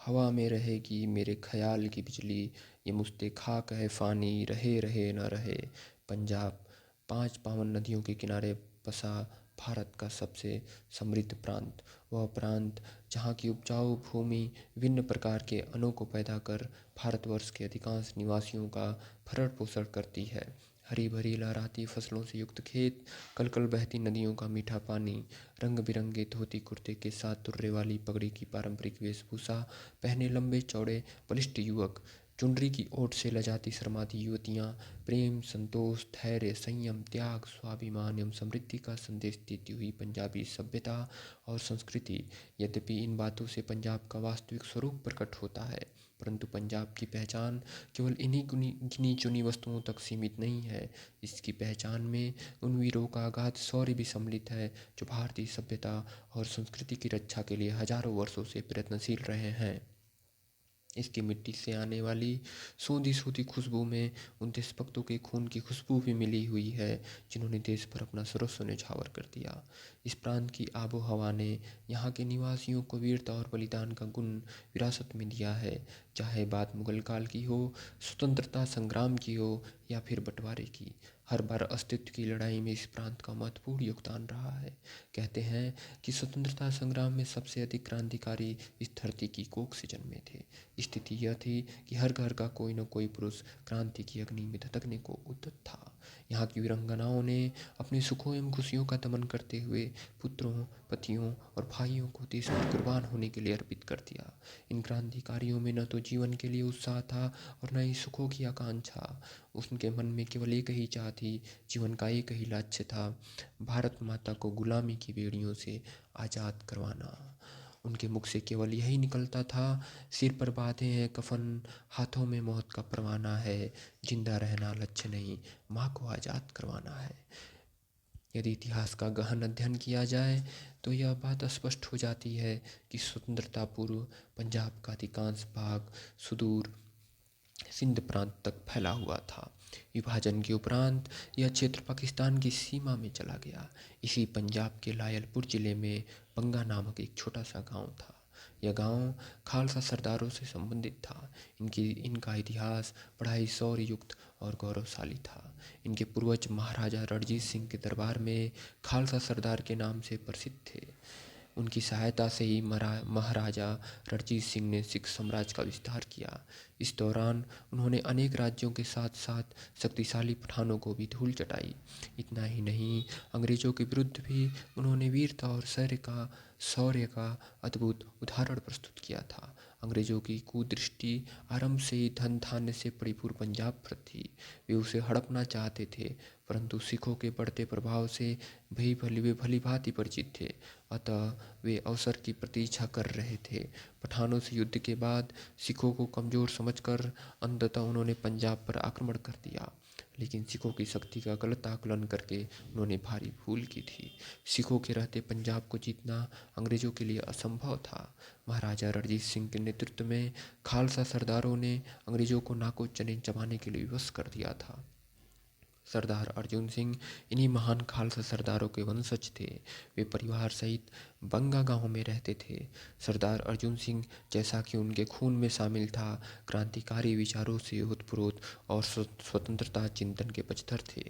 हवा में रहेगी मेरे ख्याल की बिजली, ये मुझसे खाक है फ़ानी, रहे रहे न रहे। पंजाब 5 पावन नदियों के किनारे बसा भारत का सबसे समृद्ध प्रांत। वह प्रांत जहाँ की उपजाऊ भूमि विभिन्न प्रकार के अनों को पैदा कर भारतवर्ष के अधिकांश निवासियों का भरण पोषण करती है। हरी भरी लहराती फसलों से युक्त खेत, कल कल बहती नदियों का मीठा पानी, रंग बिरंगे धोती कुर्ते के साथ तुर्रे वाली पगड़ी की पारंपरिक वेशभूषा पहने लंबे चौड़े बलिष्ठ युवक, चुनरी की ओट से लजाती शर्माती युवतियाँ, प्रेम, संतोष, धैर्य, संयम, त्याग, स्वाभिमान एवं समृद्धि का संदेश देती हुई पंजाबी सभ्यता और संस्कृति। यद्यपि इन बातों से पंजाब का वास्तविक स्वरूप प्रकट होता है, परंतु पंजाब की पहचान केवल इन्हीं गिनी चुनी वस्तुओं तक सीमित नहीं है। इसकी पहचान में उन वीरों का अगाध शौर्य भी सम्मिलित है जो भारतीय सभ्यता और संस्कृति की रक्षा के लिए हजारों वर्षों से प्रयत्नशील रहे हैं। इसकी मिट्टी से आने वाली सूंधी सूंधी खुशबू में उन देशभक्तों के खून की खुशबू भी मिली हुई है जिन्होंने देश पर अपना सर्वस्व न्यौछावर कर दिया। इस प्रांत की आबो हवा ने यहाँ के निवासियों को वीरता और बलिदान का गुण विरासत में दिया है। चाहे बात मुगल काल की हो, स्वतंत्रता संग्राम की हो या फिर बंटवारे की, हर बार अस्तित्व की लड़ाई में इस प्रांत का महत्वपूर्ण योगदान रहा है। कहते हैं कि स्वतंत्रता संग्राम में सबसे अधिक क्रांतिकारी इस धरती की कोख से जन्मे थे। स्थिति यह थी कि हर घर का कोई न कोई पुरुष क्रांति की अग्नि में धधकने को उद्यत था। यहाँ की वीरांगनाओं ने अपने सुखों एवं खुशियों का दमन करते हुए पुत्रों, पतियों और भाइयों को देश में कुर्बान होने के लिए अर्पित कर दिया। इन क्रांतिकारियों में न तो जीवन के लिए उत्साह था और न ही सुखों की आकांक्षा। उनके मन में केवल एक ही चाह थी, जीवन का एक ही लक्ष्य था, भारत माता को गुलामी की बेड़ियों से आज़ाद करवाना। उनके मुख से केवल यही निकलता था, सिर पर बांधे हैं कफन, हाथों में मौत का परवाना है, जिंदा रहना लक्ष्य नहीं, माँ को आज़ाद करवाना है। यदि इतिहास का गहन अध्ययन किया जाए तो यह बात स्पष्ट हो जाती है कि स्वतंत्रता पूर्व पंजाब का अधिकांश भाग सुदूर सिंध प्रांत तक फैला हुआ था। विभाजन के उपरांत यह क्षेत्र पाकिस्तान की सीमा में चला गया। इसी पंजाब के लायलपुर जिले में बंगा नामक एक छोटा सा गांव था। यह गांव खालसा सरदारों से संबंधित था। इनका इतिहास बड़ा ही शौर्य युक्त और गौरवशाली था। इनके पूर्वज महाराजा रणजीत सिंह के दरबार में खालसा सरदार के नाम से प्रसिद्ध थे। उनकी सहायता से ही महाराजा रणजीत सिंह ने सिख साम्राज्य का विस्तार किया। इस दौरान उन्होंने अनेक राज्यों के साथ साथ शक्तिशाली पठानों को भी धूल चटाई। इतना ही नहीं, अंग्रेजों के विरुद्ध भी उन्होंने वीरता और शौर्य का अद्भुत उदाहरण प्रस्तुत किया था। अंग्रेजों की कुदृष्टि आरंभ से ही धन धान्य से परिपूर्ण पंजाब पर थी। वे उसे हड़पना चाहते थे, परंतु सिखों के बढ़ते प्रभाव से वे भली भांति परिचित थे। अतः वे अवसर की प्रतीक्षा कर रहे थे। पठानों से युद्ध के बाद सिखों को कमज़ोर समझकर अंततः उन्होंने पंजाब पर आक्रमण कर दिया, लेकिन सिखों की शक्ति का गलत आकलन करके उन्होंने भारी भूल की थी। सिखों के रहते पंजाब को जीतना अंग्रेजों के लिए असंभव था। महाराजा रणजीत सिंह के नेतृत्व में खालसा सरदारों ने अंग्रेजों को नाको चने चबाने के लिए विवश कर दिया था। सरदार अर्जुन सिंह इन्हीं महान खालसा सरदारों के वंशज थे। वे परिवार सहित बंगा गांव में रहते थे। सरदार अर्जुन सिंह, जैसा कि उनके खून में शामिल था, क्रांतिकारी विचारों से ओतप्रोत और स्वतंत्रता चिंतन के पक्षधर थे।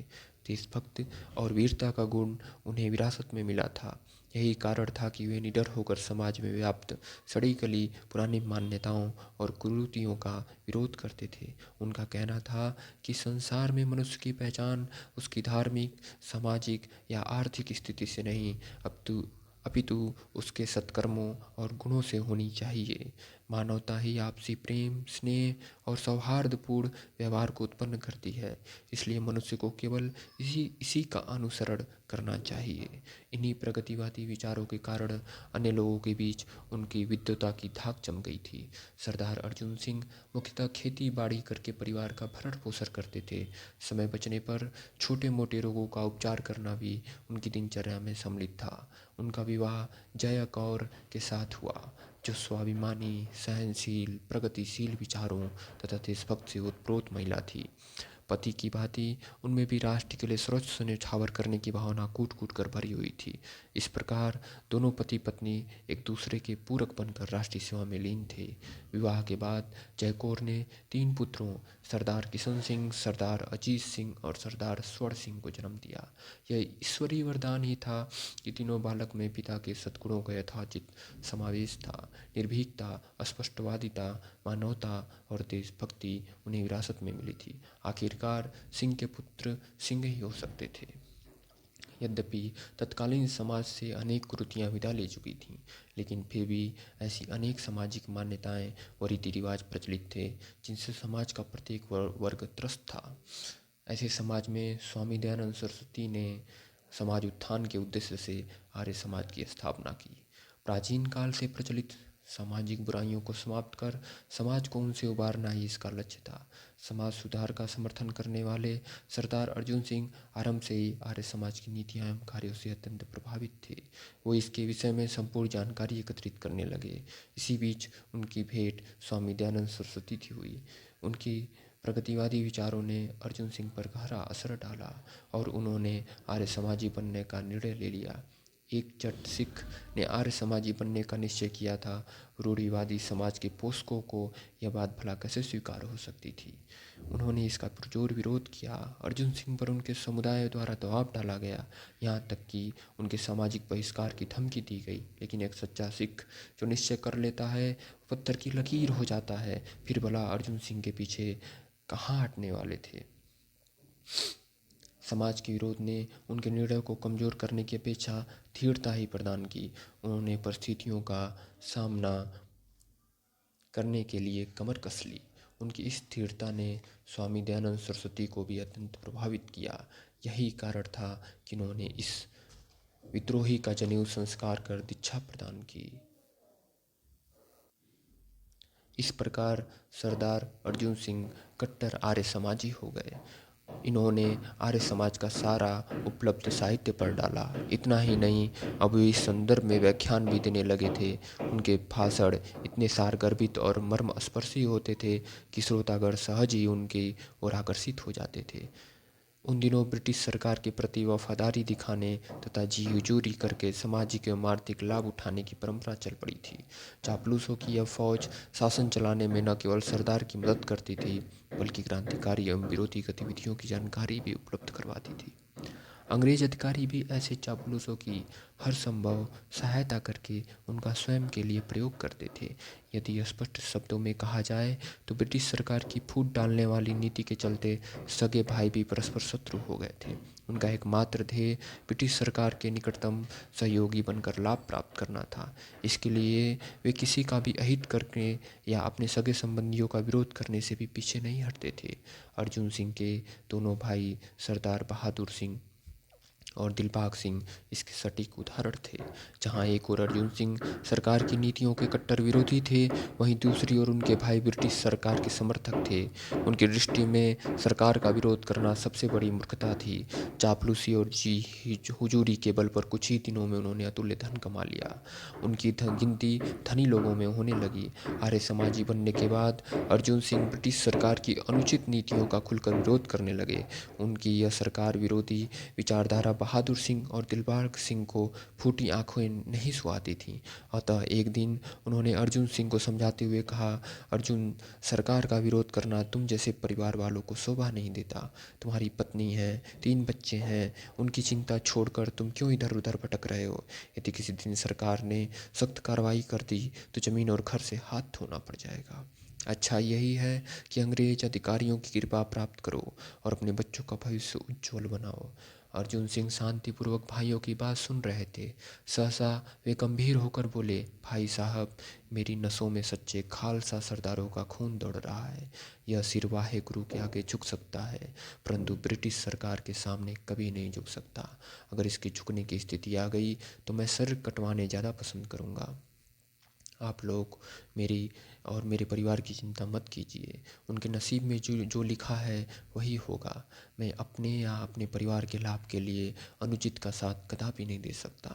देशभक्त और वीरता का गुण उन्हें विरासत में मिला था। यही कारण था कि वे निडर होकर समाज में व्याप्त सड़ी गली पुरानी मान्यताओं और कुरीतियों का विरोध करते थे। उनका कहना था कि संसार में मनुष्य की पहचान उसकी धार्मिक, सामाजिक या आर्थिक स्थिति से नहीं, अपितु उसके सत्कर्मों और गुणों से होनी चाहिए। मानवता ही आपसी प्रेम, स्नेह और सौहार्दपूर्ण व्यवहार को उत्पन्न करती है। इसलिए मनुष्य को केवल इसी का अनुसरण करना चाहिए। इन्हीं प्रगतिवादी विचारों के कारण अन्य लोगों के बीच उनकी विद्वता की धाक जम गई थी। सरदार अर्जुन सिंह मुख्यतः खेती बाड़ी करके परिवार का भरण पोषण करते थे। समय बचने पर छोटे मोटे रोगों का उपचार करना भी उनकी दिनचर्या में सम्मिलित था। उनका विवाह जया कौर के साथ हुआ, जो स्वाभिमानी, सहनशील, प्रगतिशील विचारों तथा देशभक्त से ओतप्रोत महिला थी। पति की भांति उनमें भी राष्ट्र के लिए सर्वोच्च न्यौछावर करने की भावना कूट कूट कर भरी हुई थी। इस प्रकार दोनों पति पत्नी एक दूसरे के पूरक बनकर राष्ट्रीय सेवा में लीन थे। विवाह के बाद जय कौर ने 3 पुत्रों सरदार किशन सिंह, सरदार अजीत सिंह और सरदार स्वर्ण सिंह को जन्म दिया। यह ईश्वरीय वरदान ही था कि तीनों बालक में पिता के सद्गुणों का यथोचित समावेश था। निर्भीकता, अस्पष्टवादिता, मानवता और देशभक्ति उन्हें विरासत में मिली थी। आखिरकार सिंह के पुत्र सिंह ही हो सकते थे। यद्यपि तत्कालीन समाज से अनेक कुरीतियाँ विदा ले चुकी थीं, लेकिन फिर भी ऐसी अनेक सामाजिक मान्यताएं व रीति रिवाज प्रचलित थे जिनसे समाज का प्रत्येक वर्ग त्रस्त था। ऐसे समाज में स्वामी दयानंद सरस्वती ने समाज उत्थान के उद्देश्य से आर्य समाज की स्थापना की। प्राचीन काल से प्रचलित सामाजिक बुराइयों को समाप्त कर समाज को उनसे उबारना ही इसका लक्ष्य था। समाज सुधार का समर्थन करने वाले सरदार अर्जुन सिंह आरंभ से ही आर्य समाज की नीतियाँ एवं कार्यों से अत्यंत प्रभावित थे। वो इसके विषय में संपूर्ण जानकारी एकत्रित करने लगे। इसी बीच उनकी भेंट स्वामी दयानंद सरस्वती थी हुई। उनकी प्रगतिवादी विचारों ने अर्जुन सिंह पर गहरा असर डाला और उन्होंने आर्य समाजी बनने का निर्णय ले लिया। एक जट सिख ने आर्य समाजी बनने का निश्चय किया था। रूढ़िवादी समाज के पोषकों को यह बात भला कैसे स्वीकार हो सकती थी। उन्होंने इसका पुरजोर विरोध किया। अर्जुन सिंह पर उनके समुदाय द्वारा दबाव डाला गया, यहाँ तक कि उनके सामाजिक बहिष्कार की धमकी दी गई। लेकिन एक सच्चा सिख जो निश्चय कर लेता है पत्थर की लकीर हो जाता है। फिर भला अर्जुन सिंह के पीछे कहाँ हटने वाले थे। समाज के विरोध ने उनके निर्णय को कमज़ोर करने की अपेक्षा दृढ़ता ही प्रदान की। उन्होंने परिस्थितियों का सामना करने के लिए कमर कस ली। उनकी इस दृढ़ता ने स्वामी दयानंद सरस्वती को भी अत्यंत प्रभावित किया। यही कारण था कि उन्होंने इस विद्रोही का जनेऊ संस्कार कर दीक्षा प्रदान की। इस प्रकार सरदार अर्जुन सिंह कट्टर आर्य समाजी हो गए। इन्होंने आर्य समाज का सारा उपलब्ध साहित्य पढ़ डाला। इतना ही नहीं, अब वे इस संदर्भ में व्याख्यान भी देने लगे थे। उनके भाषण इतने सारगर्भित और मर्मस्पर्शी होते थे कि श्रोतागण सहज ही उनकी ओर आकर्षित हो जाते थे। उन दिनों ब्रिटिश सरकार के प्रति वफादारी दिखाने तथा जी हुजूरी करके सामाजिक एवं आर्थिक लाभ उठाने की परंपरा चल पड़ी थी। चापलूसों की यह फौज शासन चलाने में न केवल सरदार की मदद करती थी, बल्कि क्रांतिकारी एवं विरोधी गतिविधियों की जानकारी भी उपलब्ध करवाती थी। अंग्रेज अधिकारी भी ऐसे चापलूसों की हर संभव सहायता करके उनका स्वयं के लिए प्रयोग करते थे। यदि स्पष्ट शब्दों में कहा जाए तो ब्रिटिश सरकार की फूट डालने वाली नीति के चलते सगे भाई भी परस्पर शत्रु हो गए थे। उनका एकमात्र ध्येय ब्रिटिश सरकार के निकटतम सहयोगी बनकर लाभ प्राप्त करना था। इसके लिए वे किसी का भी अहित करके या अपने सगे संबंधियों का विरोध करने से भी पीछे नहीं हटते थे। अर्जुन सिंह के दोनों भाई सरदार बहादुर सिंह और दिलबाग सिंह इसके सटीक उदाहरण थे। जहां एक ओर अर्जुन सिंह सरकार की नीतियों के कट्टर विरोधी थे, वहीं दूसरी ओर उनके भाई ब्रिटिश सरकार के समर्थक थे। उनकी दृष्टि में सरकार का विरोध करना सबसे बड़ी मूर्खता थी। चापलूसी और जी हुजूरी के बल पर कुछ ही दिनों में उन्होंने अतुल्य धन कमा लिया। उनकी गिनती धनी लोगों में होने लगी। आर्य समाजी बनने के बाद अर्जुन सिंह ब्रिटिश सरकार की अनुचित नीतियों का खुलकर विरोध करने लगे। उनकी यह सरकार विरोधी विचारधारा बहादुर सिंह और दिलबाग सिंह को फूटी आंखें नहीं सुहाती थीं। अतः एक दिन उन्होंने अर्जुन सिंह को समझाते हुए कहा, अर्जुन, सरकार का विरोध करना तुम जैसे परिवार वालों को शोभा नहीं देता। तुम्हारी पत्नी है, 3 बच्चे हैं, उनकी चिंता छोड़कर तुम क्यों इधर उधर भटक रहे हो। यदि किसी दिन सरकार ने सख्त कार्रवाई कर दी तो जमीन और घर से हाथ धोना पड़ जाएगा। अच्छा यही है कि अंग्रेज अधिकारियों की कृपा प्राप्त करो और अपने बच्चों का भविष्य उज्जवल बनाओ। अर्जुन सिंह शांतिपूर्वक भाइयों की बात सुन रहे थे। सहसा वे गंभीर होकर बोले, भाई साहब, मेरी नसों में सच्चे खालसा सरदारों का खून दौड़ रहा है। यह सिर वाहे गुरु के आगे झुक सकता है, परंतु ब्रिटिश सरकार के सामने कभी नहीं झुक सकता। अगर इसके झुकने की स्थिति आ गई तो मैं सर कटवाने ज़्यादा पसंद करूँगा। आप लोग मेरी और मेरे परिवार की चिंता मत कीजिए। उनके नसीब में जो जो लिखा है वही होगा। मैं अपने या अपने परिवार के लाभ के लिए अनुचित का साथ कदापि नहीं दे सकता।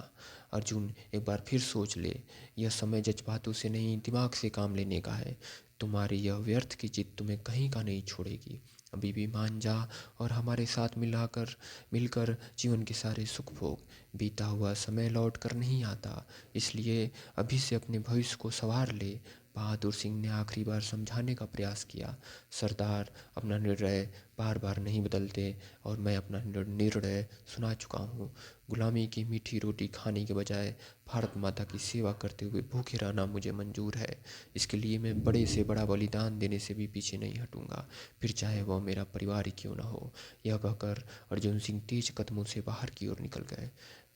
अर्जुन, एक बार फिर सोच ले। यह समय जज्बातों से नहीं, दिमाग से काम लेने का है। तुम्हारी यह व्यर्थ की जिद तुम्हें कहीं का नहीं छोड़ेगी। अभी भी मान जा और हमारे साथ मिलकर जीवन के सारे सुख भोग। बीता हुआ समय लौट कर नहीं आता, इसलिए अभी से अपने भविष्य को संवार ले। बहादुर सिंह ने आखिरी बार समझाने का प्रयास किया। सरदार, अपना निर्णय बार बार नहीं बदलते और मैं अपना निर्णय सुना चुका हूँ। गुलामी की मीठी रोटी खाने के बजाय भारत माता की सेवा करते हुए भूखे रहना मुझे मंजूर है। इसके लिए मैं बड़े से बड़ा बलिदान देने से भी पीछे नहीं हटूंगा, फिर चाहे वह मेरा परिवार ही क्यों न हो। यह कहकर अर्जुन सिंह तेज कदमों से बाहर की ओर निकल गए।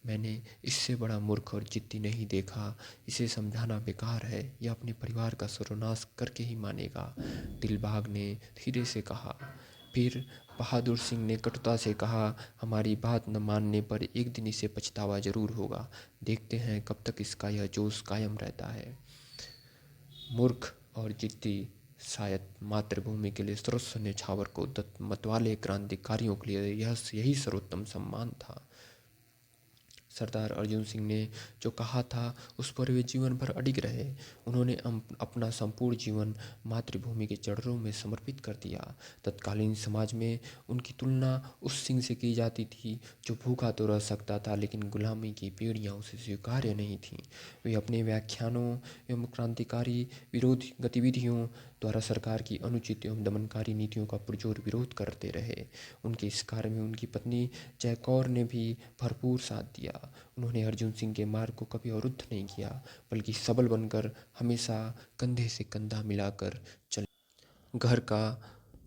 मैंने इससे बड़ा मूर्ख और जिद्दी नहीं देखा। इसे समझाना बेकार है, यह अपने परिवार का सर्वनाश करके ही मानेगा, दिलबाग ने धीरे से कहा। फिर बहादुर सिंह ने कटुता से कहा, हमारी बात न मानने पर एक दिन इसे पछतावा जरूर होगा। देखते हैं कब तक इसका यह जोश कायम रहता है। मूर्ख और जिद्दी, शायद मातृभूमि के लिए सर्वस्व न्यौछावर को मतवाले क्रांतिकारियों के लिए यही सर्वोत्तम सम्मान था। सरदार अर्जुन सिंह ने जो कहा था उस पर वे जीवन भर अडिग रहे। उन्होंने अपना संपूर्ण जीवन मातृभूमि के चरणों में समर्पित कर दिया। तत्कालीन समाज में उनकी तुलना उस सिंह से की जाती थी जो भूखा तो रह सकता था लेकिन गुलामी की पीढ़ियाँ उसे स्वीकार्य नहीं थीं। वे अपने व्याख्यानों एवं क्रांतिकारी विरोधी गतिविधियों द्वारा सरकार की अनुचित एवं दमनकारी नीतियों का पुरजोर विरोध करते रहे। उनके इस कार्य में उनकी पत्नी जय कौर ने भी भरपूर साथ दिया। उन्होंने अर्जुन सिंह के मार्ग को कभी अवरुद्ध नहीं किया, बल्कि सबल बनकर हमेशा कंधे से कंधा मिलाकर चले।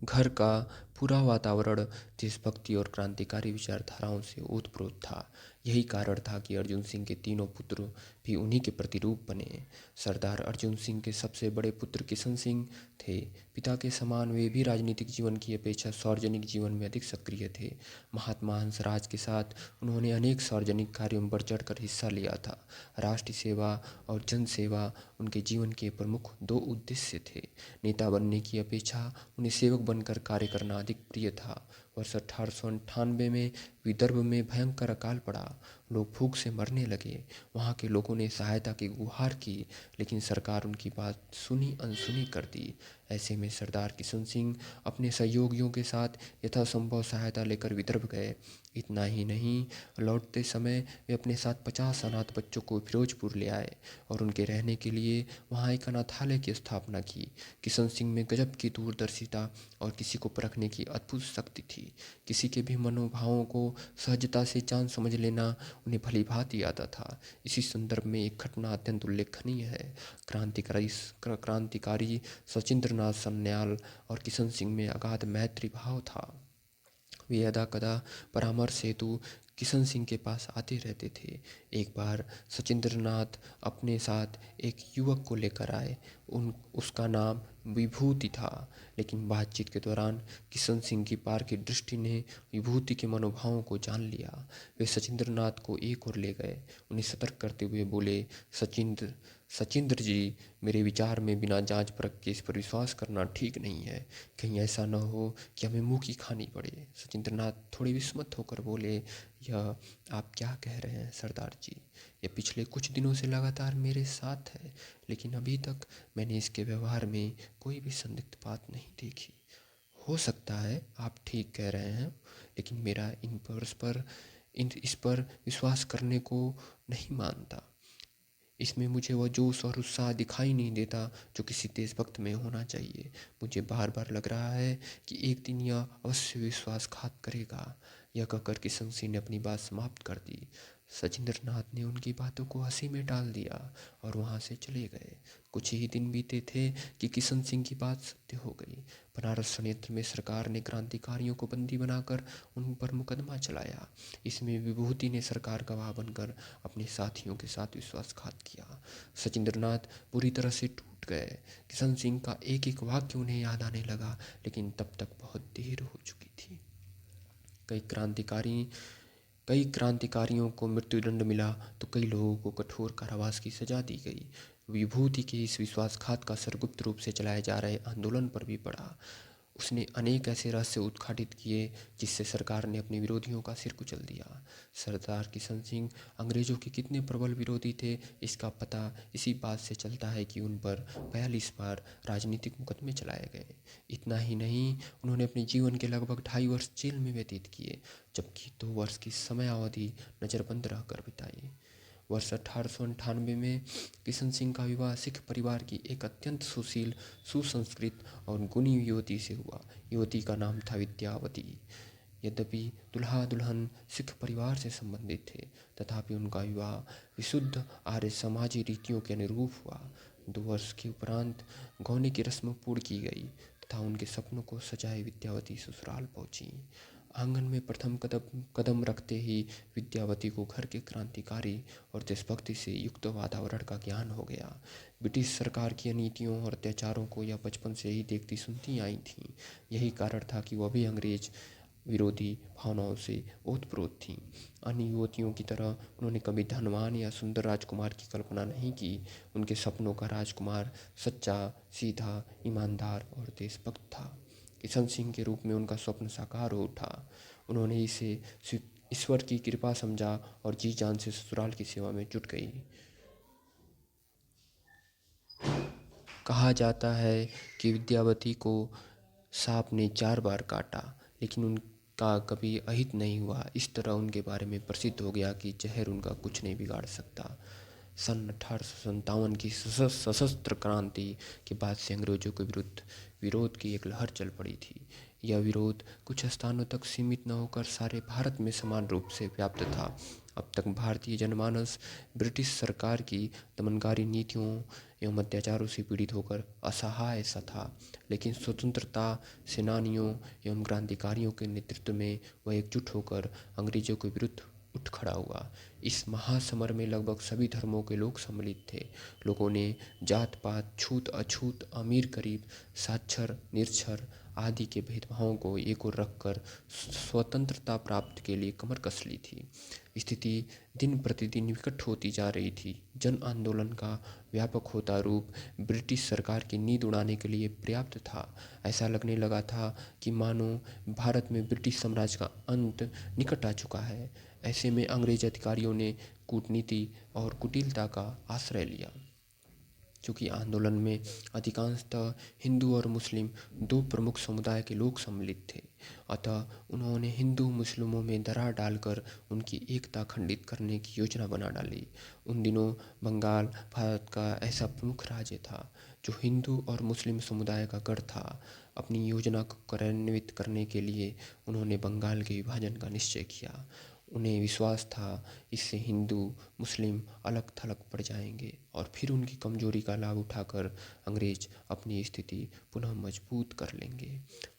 घर का पूरा वातावरण देशभक्ति और क्रांतिकारी विचारधाराओं से ओतप्रोत था। यही कारण था कि अर्जुन सिंह के तीनों पुत्र भी उन्हीं के प्रतिरूप बने। सरदार अर्जुन सिंह के सबसे बड़े पुत्र किशन सिंह थे। पिता के समान वे भी राजनीतिक जीवन की अपेक्षा सार्वजनिक जीवन में अधिक सक्रिय थे। महात्मा हंसराज के साथ उन्होंने अनेक सार्वजनिक कार्यों में बढ़ चढ़कर हिस्सा लिया था। राष्ट्र सेवा और जन सेवा उनके जीवन के प्रमुख दो उद्देश्य थे। नेता बनने की अपेक्षा उन्हें सेवक बनकर कार्य करना अधिक प्रिय था। वर्ष 1898 में विदर्भ में भयंकर अकाल पड़ा। लोग भूख से मरने लगे। वहाँ के लोगों ने सहायता की गुहार की, लेकिन सरकार उनकी बात सुनी अनसुनी कर दी। ऐसे में सरदार किशन सिंह अपने सहयोगियों के साथ यथासंभव सहायता लेकर विदर्भ गए। इतना ही नहीं, लौटते समय वे अपने साथ 50 अनाथ बच्चों को फिरोजपुर ले आए और उनके रहने के लिए वहाँ एक अनाथालय की स्थापना की। किशन सिंह में गजब की दूरदर्शिता और किसी को परखने की अद्भुत शक्ति थी। किसी के भी मनोभावों को सहजता से जान समझ लेना उन्हें भली भांति आता था। इसी संदर्भ में एक घटना अत्यंत उल्लेखनीय है। क्रांतिकारी सचिंद्रनाथ सन्याल और किशन सिंह में अगाध मैत्री भाव था। वे यदा कदा परामर्श हेतु किशन सिंह के पास आते रहते थे। एक बार सचिंद्रनाथ अपने साथ एक युवक को लेकर आए। उसका नाम विभूति था, लेकिन बातचीत के दौरान किशन सिंह की पारखी दृष्टि ने विभूति के मनोभावों को जान लिया। वे सचिंद्रनाथ को एक ओर ले गए, उन्हें सतर्क करते हुए बोले, सचिंद्र जी, मेरे विचार में बिना जांच परख के इस पर विश्वास करना ठीक नहीं है। कहीं ऐसा न हो कि हमें मुँह की खानी पड़े। सचिंद्रनाथ थोड़े विस्मित होकर बोले, यह आप क्या कह रहे हैं सरदार जी? यह पिछले कुछ दिनों से लगातार मेरे साथ है, लेकिन अभी तक मैंने इसके व्यवहार में कोई भी संदिग्ध बात नहीं देखी। हो सकता है आप ठीक कह रहे हैं, लेकिन मेरा इस पर विश्वास करने को नहीं मानता। इसमें मुझे वह जोश और उत्साह दिखाई नहीं देता जो किसी देशभक्त में होना चाहिए। मुझे बार बार लग रहा है कि एक दिन यह अवश्य विश्वासघात करेगा। यह कहकर किशन सिंह ने अपनी बात समाप्त कर दी। सचिंद्रनाथ ने उनकी बातों को हंसी में डाल दिया और वहाँ से चले गए। कुछ ही दिन बीते थे कि किशन सिंह की बात सत्य हो गई। बनारस षड्यंत्र में सरकार ने क्रांतिकारियों को बंदी बनाकर उन पर मुकदमा चलाया। इसमें विभूति ने सरकार गवाह बनकर अपने साथियों के साथ विश्वासघात किया। सचिंद्रनाथ बुरी तरह से टूट गए। किशन सिंह का एक एक वाक्य उन्हें याद आने लगा, लेकिन तब तक बहुत देर हो चुकी थी। कई क्रांतिकारियों को मृत्युदंड मिला तो कई लोगों को कठोर कारावास की सजा दी गई। विभूति के इस विश्वासघात का असर गुप्त रूप से चलाए जा रहे आंदोलन पर भी पड़ा। उसने अनेक ऐसे रहस्य उद्घाटित किए जिससे सरकार ने अपने विरोधियों का सिर कुचल दिया। सरदार किशन सिंह अंग्रेजों के कितने प्रबल विरोधी थे, इसका पता इसी बात से चलता है कि उन पर 42 बार राजनीतिक मुकदमे चलाए गए। इतना ही नहीं, उन्होंने अपने जीवन के लगभग 2.5 वर्ष जेल में व्यतीत किए, जबकि 2 वर्ष की समयावधि नज़रबंद रहकर बिताई। वर्ष 1898 में किशन सिंह का विवाह सिख परिवार की एक अत्यंत सुशील, सुसंस्कृत और गुणी युवती से हुआ। युवती का नाम था विद्यावती। यद्यपि दुल्हा दुल्हन सिख परिवार से संबंधित थे, तथापि उनका विवाह विशुद्ध आर्य समाजी रीतियों के अनुरूप हुआ। 2 वर्ष के उपरांत गौने की रस्म पूर्ण की गई तथा उनके सपनों को सजाए विद्यावती ससुराल पहुंची। आंगन में प्रथम कदम कदम रखते ही विद्यावती को घर के क्रांतिकारी और देशभक्ति से युक्त वातावरण का ज्ञान हो गया। ब्रिटिश सरकार की नीतियों और अत्याचारों को यह बचपन से ही देखती सुनती आई थी। यही कारण था कि वह भी अंग्रेज विरोधी भावनाओं से ओतप्रोत थीं। अन्य युवतियों की तरह उन्होंने कभी धनवान या सुंदर राजकुमार की कल्पना नहीं की। उनके सपनों का राजकुमार सच्चा, सीधा, ईमानदार और देशभक्त था। किशन सिंह के रूप में उनका स्वप्न साकार हो उठा। उन्होंने इसे ईश्वर की कृपा समझा और जी जान से ससुराल की सेवा में जुट गई। कहा जाता है कि विद्यावती को सांप ने 4 बार काटा, लेकिन उनका कभी अहित नहीं हुआ। इस तरह उनके बारे में प्रसिद्ध हो गया कि जहर उनका कुछ नहीं बिगाड़ सकता। सन 1857 की सशस्त्र क्रांति के बाद से अंग्रेजों के विरुद्ध विरोध की एक लहर चल पड़ी थी। यह विरोध कुछ स्थानों तक सीमित न होकर सारे भारत में समान रूप से व्याप्त था। अब तक भारतीय जनमानस ब्रिटिश सरकार की दमनकारी नीतियों एवं अत्याचारों से पीड़ित होकर असहाय सा था, लेकिन स्वतंत्रता सेनानियों एवं क्रांतिकारियों के नेतृत्व में वह एकजुट होकर अंग्रेजों के विरुद्ध उठ खड़ा हुआ। इस महासमर में लगभग सभी धर्मों के लोग सम्मिलित थे। लोगों ने जात पात, छूत अछूत, अमीर गरीब, साक्षर निरक्षर आदि के भेदभावों को एक ओर रखकर स्वतंत्रता प्राप्त के लिए कमर कस ली थी। स्थिति दिन प्रतिदिन विकट होती जा रही थी। जन आंदोलन का व्यापक होता रूप ब्रिटिश सरकार की नींद उड़ाने के लिए पर्याप्त था। ऐसा लगने लगा था कि मानो भारत में ब्रिटिश साम्राज्य का अंत निकट आ चुका है। ऐसे में अंग्रेज अधिकारियों ने कूटनीति और कुटिलता का आश्रय लिया। चूँकि आंदोलन में अधिकांशतः हिंदू और मुस्लिम दो प्रमुख समुदाय के लोग सम्मिलित थे, अतः उन्होंने हिंदू मुस्लिमों में दरार डालकर उनकी एकता खंडित करने की योजना बना डाली। उन दिनों बंगाल भारत का ऐसा प्रमुख राज्य था जो हिंदू और मुस्लिम समुदाय का गढ़ था। अपनी योजना को कार्यान्वित करने के लिए उन्होंने बंगाल के विभाजन का निश्चय किया। उन्हें विश्वास था इससे हिंदू मुस्लिम अलग थलग पड़ जाएंगे और फिर उनकी कमजोरी का लाभ उठाकर अंग्रेज अपनी स्थिति पुनः मजबूत कर लेंगे।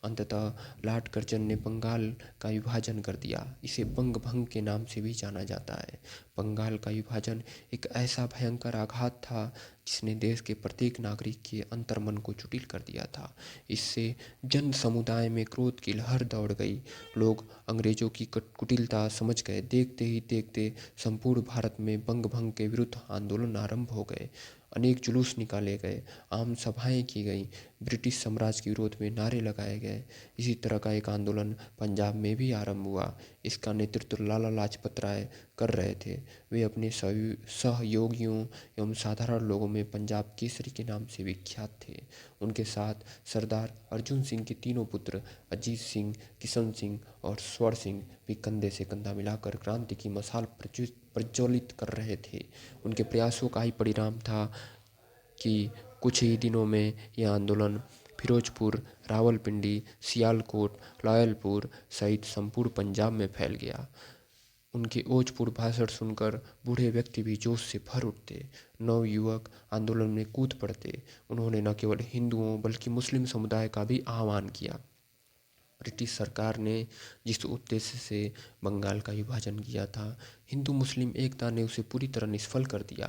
अंततः लॉर्ड कर्जन ने बंगाल का विभाजन कर दिया। इसे बंग भंग के नाम से भी जाना जाता है। बंगाल का विभाजन एक ऐसा भयंकर आघात था जिसने देश के प्रत्येक नागरिक के अंतर्मन को चुटिल कर दिया था। इससे जन समुदाय में क्रोध की लहर दौड़ गई। लोग अंग्रेजों की कुटिलता समझ गए। देखते ही देखते संपूर्ण भारत में बंग भंग के विरुद्ध आंदोलन आरंभ हो गए। अनेक जुलूस निकाले गए, आम सभाएं की गईं, ब्रिटिश साम्राज्य के विरोध में नारे लगाए गए। इसी तरह का एक आंदोलन पंजाब में भी आरंभ हुआ। इसका नेतृत्व लाला लाजपत राय कर रहे थे। वे अपने सहयोगियों एवं साधारण लोगों में पंजाब केसरी के नाम से विख्यात थे। उनके साथ सरदार अर्जुन सिंह के तीनों पुत्र अजीत सिंह, किशन सिंह और स्वर्ण सिंह भी कंधे से कंधा मिलाकर क्रांति की मशाल प्रज्वलित कर रहे थे। उनके प्रयासों का ही परिणाम था कि कुछ ही दिनों में यह आंदोलन फिरोजपुर, रावलपिंडी, सियालकोट, लायलपुर सहित संपूर्ण पंजाब में फैल गया। उनके ओजपूर्ण भाषण सुनकर बूढ़े व्यक्ति भी जोश से भर उठते, नवयुवक आंदोलन में कूद पड़ते। उन्होंने न केवल हिंदुओं बल्कि मुस्लिम समुदाय का भी आह्वान किया। ब्रिटिश सरकार ने जिस उद्देश्य से बंगाल का विभाजन किया था, हिंदू मुस्लिम एकता ने उसे पूरी तरह निष्फल कर दिया।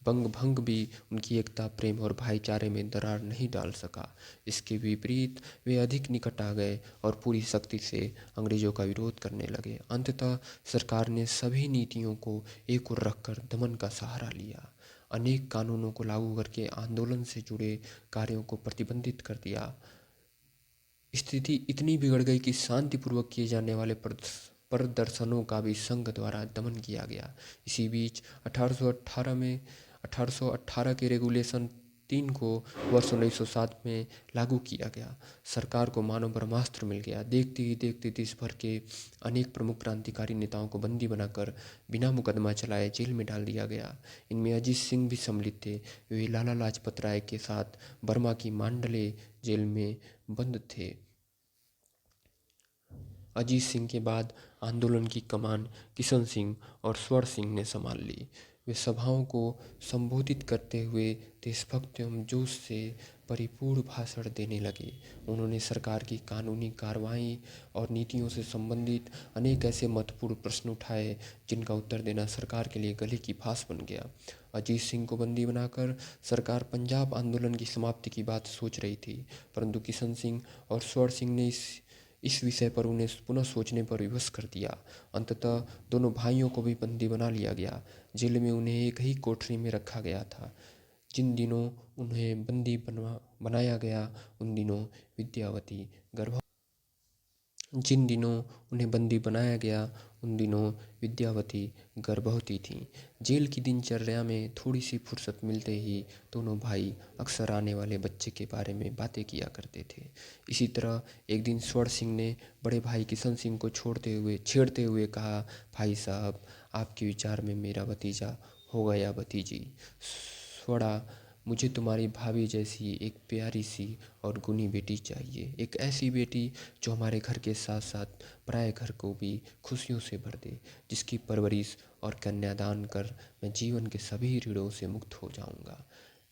बंग भंग भी उनकी एकता, प्रेम और भाईचारे में दरार नहीं डाल सका। इसके विपरीत वे अधिक निकट आ गए और पूरी शक्ति से अंग्रेजों का विरोध करने लगे। अंततः सरकार ने सभी नीतियों को एक ओर रखकर दमन का सहारा लिया। अनेक कानूनों को लागू करके आंदोलन से जुड़े कार्यों को प्रतिबंधित कर दिया। स्थिति इतनी बिगड़ गई कि शांतिपूर्वक किए जाने वाले प्रदर्शनों का भी संघ द्वारा दमन किया गया। इसी बीच 1818 के रेगुलेशन 3 को वर्ष 1907 में लागू किया गया। सरकार को मानव ब्रह्मास्त्र मिल गया। देखते ही देखते देश भर के अनेक प्रमुख क्रांतिकारी नेताओं को बंदी बनाकर बिना मुकदमा चलाए जेल में डाल दिया गया। इनमें अजीत सिंह भी सम्मिलित थे। वे लाला लाजपत राय के साथ बर्मा की मांडले जेल में बंद थे। अजीत सिंह के बाद आंदोलन की कमान किशन सिंह और स्वर्ण सिंह ने संभाल ली। वे सभाओं को संबोधित करते हुए देशभक्त एवं जोश से परिपूर्ण भाषण देने लगे। उन्होंने सरकार की कानूनी कार्रवाई और नीतियों से संबंधित अनेक ऐसे महत्वपूर्ण प्रश्न उठाए जिनका उत्तर देना सरकार के लिए गले की फांस बन गया। अजीत सिंह को बंदी बनाकर सरकार पंजाब आंदोलन की समाप्ति की बात सोच रही थी, परंतु किशन सिंह और स्वर्ण सिंह ने इस विषय पर उन्हें पुनः सोचने पर विवश कर दिया। अंततः दोनों भाइयों को भी बंदी बना लिया गया। जेल में उन्हें एक ही कोठरी में रखा गया था। जिन दिनों उन्हें बंदी बनाया गया उन दिनों विद्यावती गर्भ जिन दिनों उन्हें बंदी बनाया गया उन दिनों विद्यावती गर्भवती थीं। जेल की दिनचर्या में थोड़ी सी फुर्सत मिलते ही दोनों भाई अक्सर आने वाले बच्चे के बारे में बातें किया करते थे। इसी तरह एक दिन स्वर्ण सिंह ने बड़े भाई किशन सिंह को छेड़ते हुए कहा, भाई साहब, आपके विचार में मेरा भतीजा होगा या भतीजी? स्वरा, मुझे तुम्हारी भाभी जैसी एक प्यारी सी और गुणी बेटी चाहिए। एक ऐसी बेटी जो हमारे घर के साथ साथ पराए घर को भी खुशियों से भर दे, जिसकी परवरिश और कन्यादान कर मैं जीवन के सभी ऋणों से मुक्त हो जाऊंगा।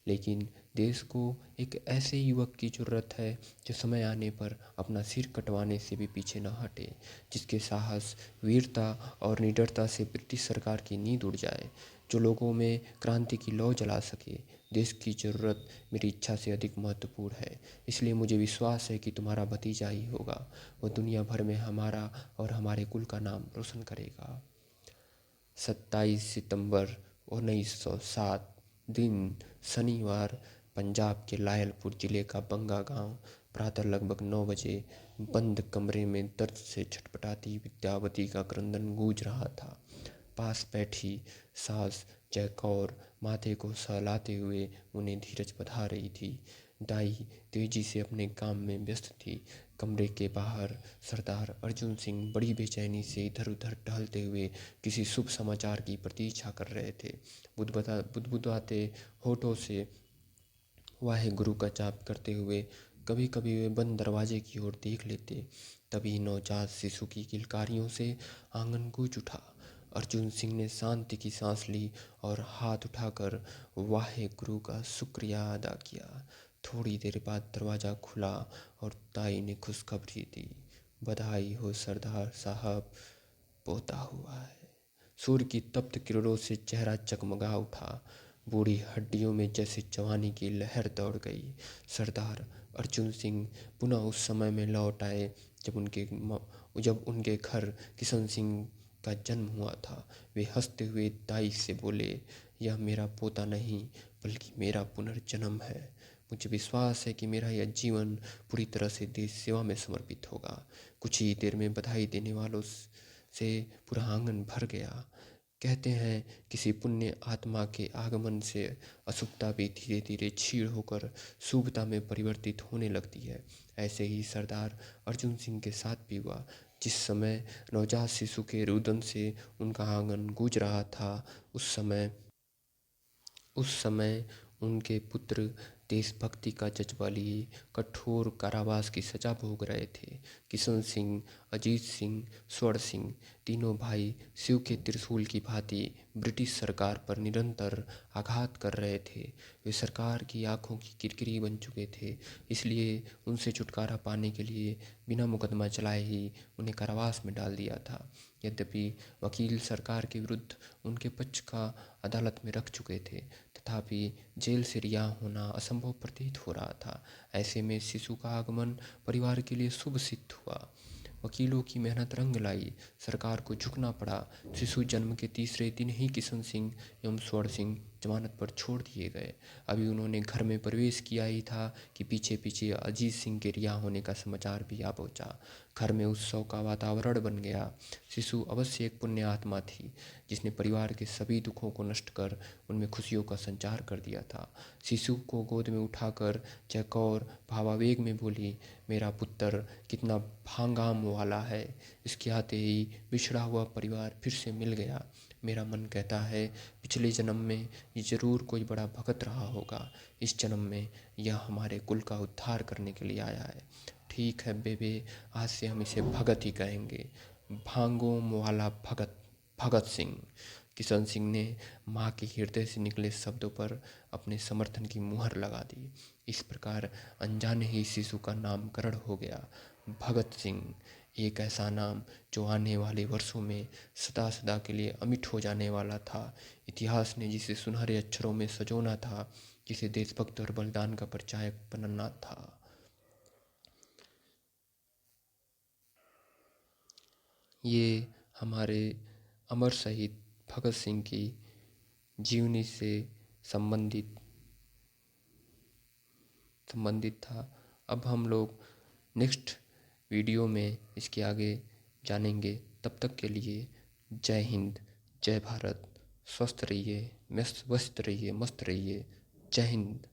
लेकिन देश को एक ऐसे युवक की ज़रूरत है जो समय आने पर अपना सिर कटवाने से भी पीछे न हटे, जिसके साहस, वीरता और निडरता से ब्रिटिश सरकार की नींद उड़ जाए, जो लोगों में क्रांति की लौ जला सके। देश की ज़रूरत मेरी इच्छा से अधिक महत्वपूर्ण है, इसलिए मुझे विश्वास है कि तुम्हारा भतीजा ही होगा। वह दुनिया भर में हमारा और हमारे कुल का नाम रोशन करेगा। 27 सितंबर 1907 दिन शनिवार, पंजाब के लायलपुर जिले का बंगा गांव। प्रातः लगभग 9 बजे बंद कमरे में दर्द से छटपटाती विद्यावती का क्रंदन गूंज रहा था। पास बैठी सास जयकौर माथे को सहलाते हुए उन्हें धीरज बधा रही थी। दाई तेजी से अपने काम में व्यस्त थी। कमरे के बाहर सरदार अर्जुन सिंह बड़ी बेचैनी से इधर उधर टहलते हुए किसी शुभ समाचार की प्रतीक्षा कर रहे थे। बुदबुदाते होठों से वाहे गुरु का जाप करते हुए कभी कभी वे बंद दरवाजे की ओर देख लेते। तभी नवजात शिशु की किलकारियों से आंगन गूंज उठा। अर्जुन सिंह ने शांति की सांस ली और हाथ उठाकर वाहे गुरु का शुक्रिया अदा किया। थोड़ी देर बाद दरवाज़ा खुला और ताई ने खुशखबरी दी, बधाई हो सरदार साहब, पोता हुआ है। सूर्य की तप्त किरणों से चेहरा चकमगा उठा। बूढ़ी हड्डियों में जैसे जवानी की लहर दौड़ गई। सरदार अर्जुन सिंह पुनः उस समय में लौट आए जब उनके घर किशन सिंह का जन्म हुआ था। वे हंसते हुए दाई से बोले, यह मेरा पोता नहीं बल्कि मेरा पुनर्जन्म है। मुझे विश्वास है कि मेरा यह जीवन पूरी तरह से देश सेवा में समर्पित होगा। कुछ ही देर में बधाई देने वालों से पूरा आंगन भर गया। कहते हैं किसी पुण्य आत्मा के आगमन से अशुभता भी धीरे धीरे क्षीण होकर शुभता में परिवर्तित होने लगती है। ऐसे ही सरदार अर्जुन सिंह के साथ भी हुआ। जिस समय नवजात शिशु के रुदन से उनका आंगन गूंज रहा था, उस समय उनके पुत्र देशभक्ति का जज्बा लिए कठोर कारावास की सजा भोग रहे थे। किशन सिंह, अजीत सिंह, स्वर्ण सिंह तीनों भाई शिव के त्रिशूल की भांति ब्रिटिश सरकार पर निरंतर आघात कर रहे थे। वे सरकार की आंखों की किरकिरी बन चुके थे, इसलिए उनसे छुटकारा पाने के लिए बिना मुकदमा चलाए ही उन्हें कारावास में डाल दिया था। यद्यपि वकील सरकार के विरुद्ध उनके पक्ष का अदालत में रख चुके थे, तथापि जेल से रिहा होना असंभव प्रतीत हो रहा था। ऐसे में शिशु का आगमन परिवार के लिए शुभ सिद्ध हुआ। वकीलों की मेहनत रंग लाई, सरकार को झुकना पड़ा। शिशु जन्म के तीसरे दिन ही किशन सिंह एवं स्वर्ण सिंह जमानत पर छोड़ दिए गए। अभी उन्होंने घर में प्रवेश किया ही था कि पीछे पीछे अजीत सिंह के रिहा होने का समाचार भी आ पहुंचा। घर में उत्सव का वातावरण बन गया। शिशु अवश्य एक पुण्य आत्मा थी जिसने परिवार के सभी दुखों को नष्ट कर उनमें खुशियों का संचार कर दिया था। शिशु को गोद में उठाकर चौकोर भावावेग में बोली, मेरा पुत्र कितना भांगाम वाला है। इसके आते ही बिछड़ा हुआ परिवार फिर से मिल गया। मेरा मन कहता है पिछले जन्म में ये जरूर कोई बड़ा भगत रहा होगा। इस जन्म में यह हमारे कुल का उद्धार करने के लिए आया है। ठीक है बेबे, आज से हम इसे भगत ही कहेंगे। भांगों वाला भगत, भगत सिंह। किशन सिंह ने माँ के हृदय से निकले शब्दों पर अपने समर्थन की मुहर लगा दी। इस प्रकार अनजाने ही शिशु का नामकरण हो गया, भगत सिंह। एक ऐसा नाम जो आने वाले वर्षों में सदा सदा के लिए अमिट हो जाने वाला था। इतिहास ने जिसे सुनहरे अक्षरों में सजोना था, जिसे देशभक्त और बलिदान का परिचायक बनना था। ये हमारे अमर शहीद भगत सिंह की जीवनी से संबंधित संबंधित था। अब हम लोग नेक्स्ट वीडियो में इसके आगे जानेंगे। तब तक के लिए जय हिंद, जय भारत। स्वस्थ रहिए, मस्त रहिए, मस्त रहिए। जय हिंद।